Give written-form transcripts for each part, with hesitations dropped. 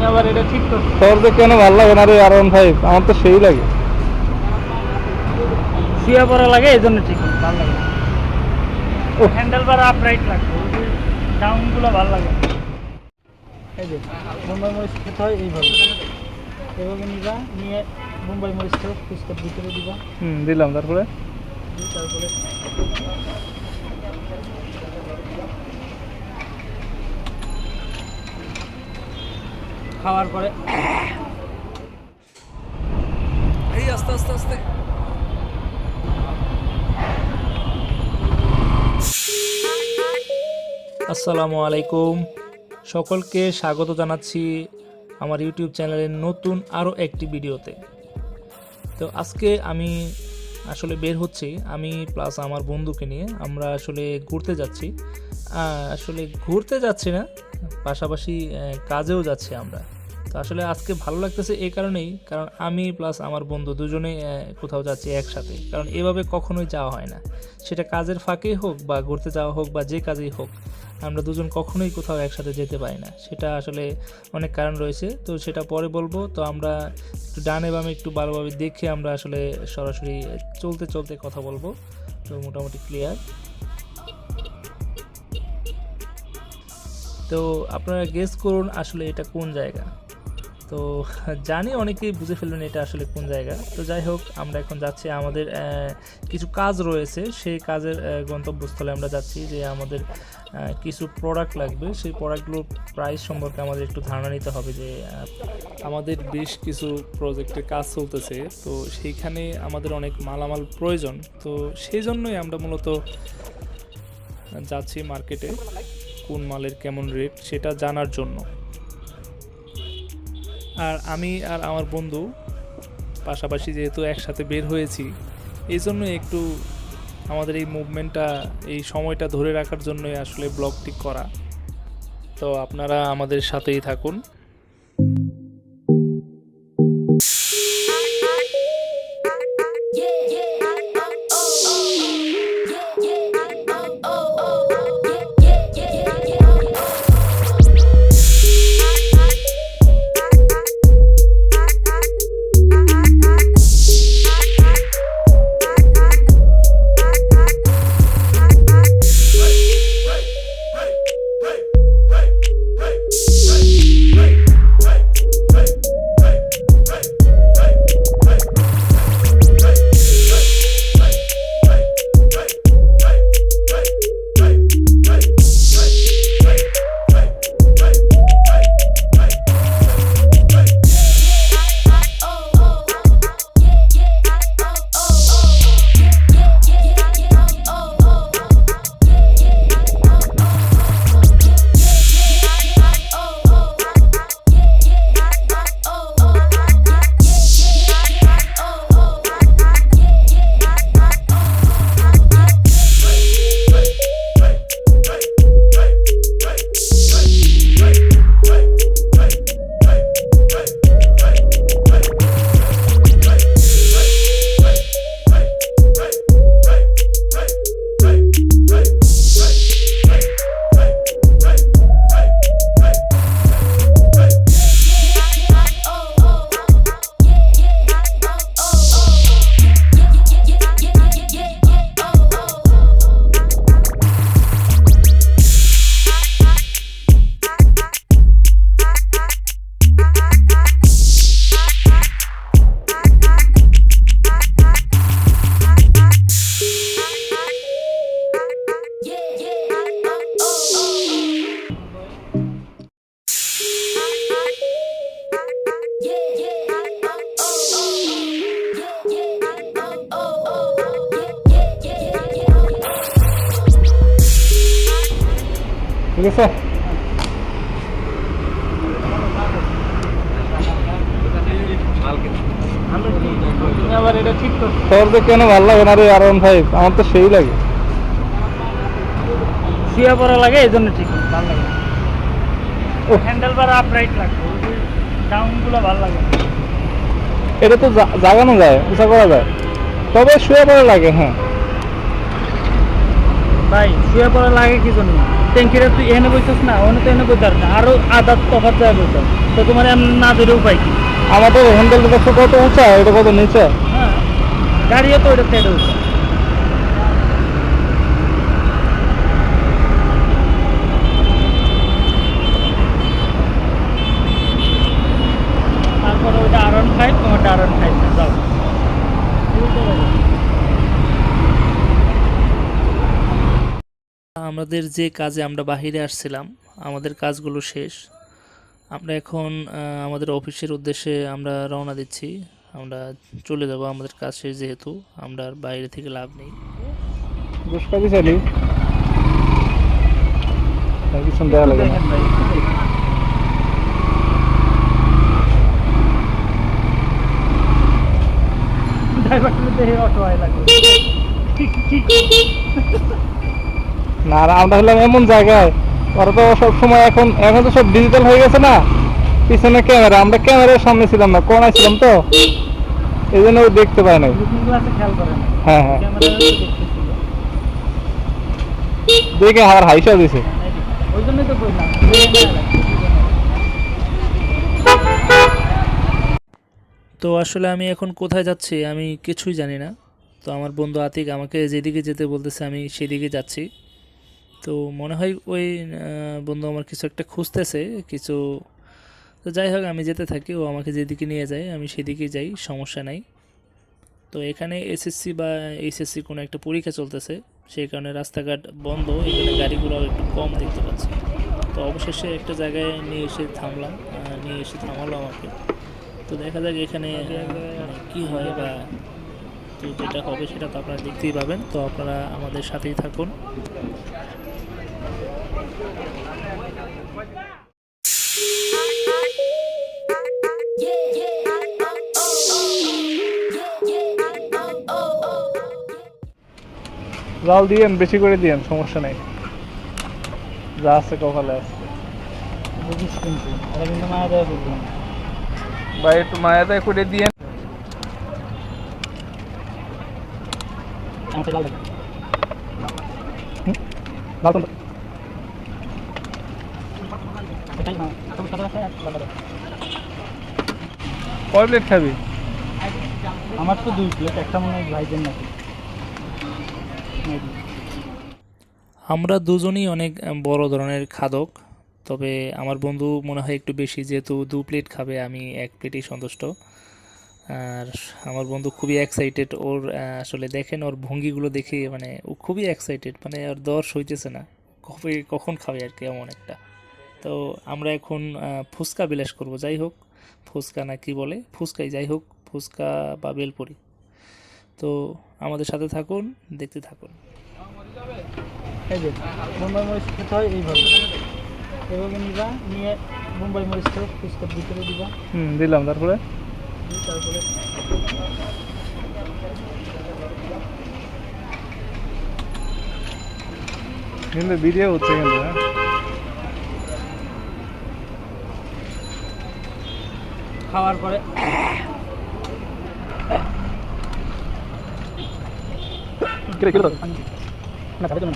আবার এটা ঠিক করছো। তোর যে কেন ভালো লাগে না রে R15? আমার তো সেই লাগে। শুয়ে পড়া লাগে এই জন্য ঠিক ভালো লাগে। হ্যান্ডেল বার আপরাইট লাগবে, ডাউনগুলো ভালো লাগে। এই যে বোম্বাই মরিচ খেতে হয় এইভাবে, এভাবে নিবা, নিয়ে বোম্বাই মরিচটা ফুচকার ভিতরে দিবা। দিলাম। তারপরে তারপরে খাওয়ার পরে এই আস্তে আস্তে আস্তে আসসালামু আলাইকুম, সকলকে স্বাগত জানাচ্ছি আমার ইউটিউব চ্যানেলের নতুন আরও একটি ভিডিওতে। তো আজকে আমি আসলে বের হচ্ছি, আমি প্লাস আমার বন্ধুকে নিয়ে আমরা আসলে ঘুরতে যাচ্ছি। আসলে ঘুরতে যাচ্ছি না, পাশাপাশি কাজেও যাচ্ছি আমরা। তো আসলে আজকে ভালো লাগতেছে এই কারণেই, কারণ আমি প্লাস আমার বন্ধু দুজনেই কোথাও যাচ্ছি একসাথে, কারণ এভাবে কখনোই যাওয়া হয় না। সেটা কাজের ফাঁকেই হোক বা ঘুরতে যাওয়া হোক বা যে কাজেই হোক, আমরা দুজন কখনোই কোথাও একসাথে যেতে পারি না। সেটা আসলে অনেক কারণ রয়েছে, তো সেটা পরে বলবো। তো আমরা একটু ডানে বামে একটু ভালোভাবে দেখে আমরা আসলে সরাসরি চলতে চলতে কথা বলবো। তো মোটামুটি ক্লিয়ার। তো আপনারা গেস করুন আসলে এটা কোন জায়গা। তো জানি অনেকেই বুঝে ফেলবেন এটা আসলে কোন জায়গা। তো যাই হোক, আমরা এখন যাচ্ছি, আমাদের কিছু কাজ রয়েছে, সেই কাজের গন্তব্যস্থলে আমরা যাচ্ছি। যে আমাদের কিছু প্রোডাক্ট লাগবে, সেই প্রোডাক্টগুলোর প্রাইস সম্পর্কে আমাদের একটু ধারণা নিতে হবে। যে আমাদের বেশ কিছু প্রজেক্টের কাজ চলতেছে, তো সেইখানে আমাদের অনেক মালামাল প্রয়োজন। তো সেই জন্যই আমরা মূলত যাচ্ছি মার্কেটে, কোন মালের কেমন রেট সেটা জানার জন্য। আর আমি আর আমার বন্ধু পাশাপাশি যেহেতু একসাথে বের হয়েছি, এই জন্য একটু আমাদের এই মুভমেন্টটা, এই সময়টা ধরে রাখার জন্যই আসলে ব্লগটি করা। তো আপনারা আমাদের সাথেই থাকুন। ঠিক আছে। তুমি আবার এটা ঠিক করছো। তোর যে কেন ভালো লাগে না রে R15? আমার তো সেই লাগে। শুয়ে পড়া লাগে এই জন্য ঠিক ভালো লাগে। হ্যান্ডেল বার আপরাইট লাগবে, ডাউনগুলো ভালো লাগে। এটা তো জাগানো যায়, উঁচা করা যায়, তবে শুয়ে পড়া লাগে। হ্যাঁ ভাই শুয়ে পড়া লাগে কি জন্য? ট্যাঙ্কিটা তুই এনে বসছিস না, ওখানে তো এনে বসতে না, আরো আধা তফাৎ যায় বসতে, তো তোমার এমন না ধরে উপায় কি? আমাদের হ্যান্ডেলটা দেখছো কত উঁচা, এটা কত নিচে। হ্যাঁ, গাড়িও তো ওটা তেড়ে উঠছে। তারপরে ওইটা R15, তোমারটা R15 না, যাও আমাদের যে কাজে আমরা বাহিরে আসছিলাম, আমাদের কাজগুলো শেষ। আমরা এখন আমাদের অফিসের উদ্দেশ্যে আমরা রওনা দিচ্ছি। আমরা চলে যাব, আমাদের কাজ শেষ যেহেতু আমরা আর বাইরে থেকে লাভ নেই। বুঝতে দিছালি কিছু দেওয়া লাগে না। দেখেন ভাই, ড্রাইভারটা দেখে অটো আয় লাগবে। না আর আমরা হলাম এমন জায়গায়, ওরা তো সব সময় এখন এখন তো সব ডিজিটাল হয়ে গেছে না, পিছনে ক্যামেরা, আমরা ক্যামেরার সামনে ছিলাম না, কোনায় ছিলাম তো এই জন্য ও দেখতে পায় নাই। লুকিং গ্লাসে খেয়াল করে না, হ্যাঁ হ্যাঁ, ক্যামেরা দেখতেছিল। দেখে আমার হাইসা দিছে। ওই জন্যই তো কইলাম তো আসলে আমি এখন কোথায় যাচ্ছি আমি কিছুই জানি না। তো আমার বন্ধু আতিক আমাকে যেদিকে যেতে বলতেছে আমি সেদিকে যাচ্ছি। তো মনে হয় ওই বন্ধু আমার কিছু একটা খুঁজতেছে কিছু। তো যাই হোক, আমি যেতে থাকি, ও আমাকে যেদিকে নিয়ে যায় আমি সেদিকে যাই, সমস্যা নাই। তো এখানে এসএসসি বা এইচএসসি কোনো একটা পরীক্ষা চলতেছে, সেই কারণে রাস্তাঘাট বন্ধ, এখানে গাড়িগুলো একটু কম দেখতে পাচ্ছি। তো অবশেষে একটা জায়গায় নিয়ে এসে থামলাম, নিয়ে এসে থামালো আমাকে। তো দেখা যাক এখানে মানে কী হয়, বা তো যেটা হবে সেটা তো আপনারা দেখতেই পাবেন। তো আপনারা আমাদের সাথেই থাকুন। জাল দিয়েন, বেশি করে দিয়েন, সমস্যা নেই, যা আছে কপালে আছে। বুঝিস কিন্তু এটা কিন্তু মায়া দেওয়া বুঝলাম। ভাই একটু মায়া দেয় করে দিয়েন। আমাকে লাল দেখো। লাল কোনটা? এটাই না, তুমি কথা আছে আর লাল দেখো। কয় প্লেট খাবি? আমার তো 2 প্লেট, একটা মনে হয় ভাইদের নাকি। আমরা দুজনই অনেক বড় ধরনের খাদক, তবে আমার বন্ধু মনে হয় একটু বেশি, যেহেতু 2 প্লেট খাবে, আমি 1 প্লেটেই সন্তুষ্ট। আর আমার বন্ধু খুবই এক্সাইটেড, ওর আসলে দেখেন ওর ভঙ্গিগুলো দেখে, মানে ও খুবই এক্সাইটেড, মানে ওর দর সইতেছে না, কবে কখন খাবে আর কি, এমন একটা। তো আমরা এখন ফুচকা বিলাস করব, যাই হোক ফুচকা না কি বলে, ফুচকাই যাই হোক, ফুচকা বা বেলপুরি। তো আমাদের সাথে থাকুন, দেখতে থাকুন। এই যে মুম্বাই মরিচ খেতে হয় এইভাবে, এভাবে নিবা, নিয়ে মুম্বাই মরিচটা ফুচকার ভিতরে দিবা, দিলাম, তারপরে তারপরে কিন্তু ভিডিও হচ্ছে কিন্তু। হ্যাঁ, খাওয়ার পরে কিরে কিরে না খাবে না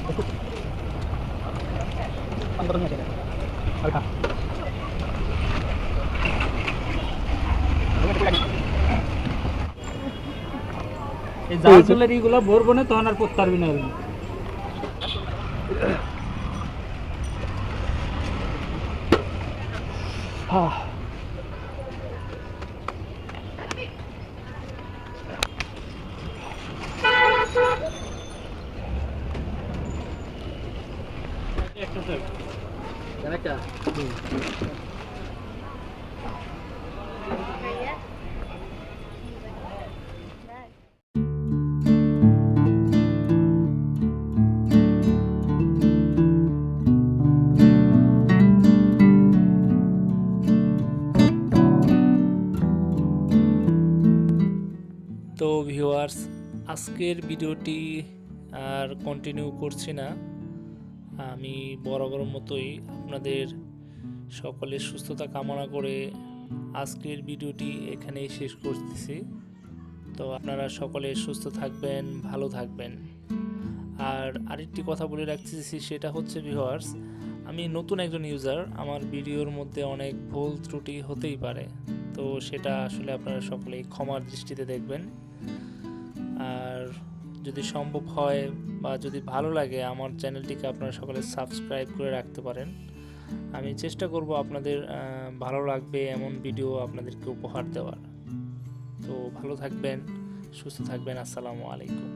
পান করে নিয়ে আর খা। এই জালগুলোর এইগুলো ভরবো না, তখন আর করতে পারবি না। তো ভিউয়ার্স, আজকের ভিডিওটি আর কন্টিনিউ করছি না, আমি বরাবরের মতোই আপনাদের সকলের সুস্থতা কামনা করে আজকের ভিডিওটি এখানেই শেষ করতেছি। তো আপনারা সকলে সুস্থ থাকবেন, ভালো থাকবেন। আর আরেকটি কথা বলে রাখতেছি, সেটা হচ্ছে ভিউয়ার্স, আমি নতুন একজন ইউজার, আমার ভিডিওর মধ্যে অনেক ভুল ত্রুটি হতেই পারে, তো সেটা আসলে আপনারা সকলেই ক্ষমার দৃষ্টিতে দেখবেন। আর যদি সম্ভব হয় বা যদি ভালো লাগে আমার চ্যানেলটিকে আপনারা সকলে সাবস্ক্রাইব করে রাখতে পারেন। আমি চেষ্টা করব আপনাদের ভালো লাগবে এমন ভিডিও আপনাদেরকে উপহার দেওয়ার। তো ভালো থাকবেন, সুস্থ থাকবেন। আসসালামু আলাইকুম।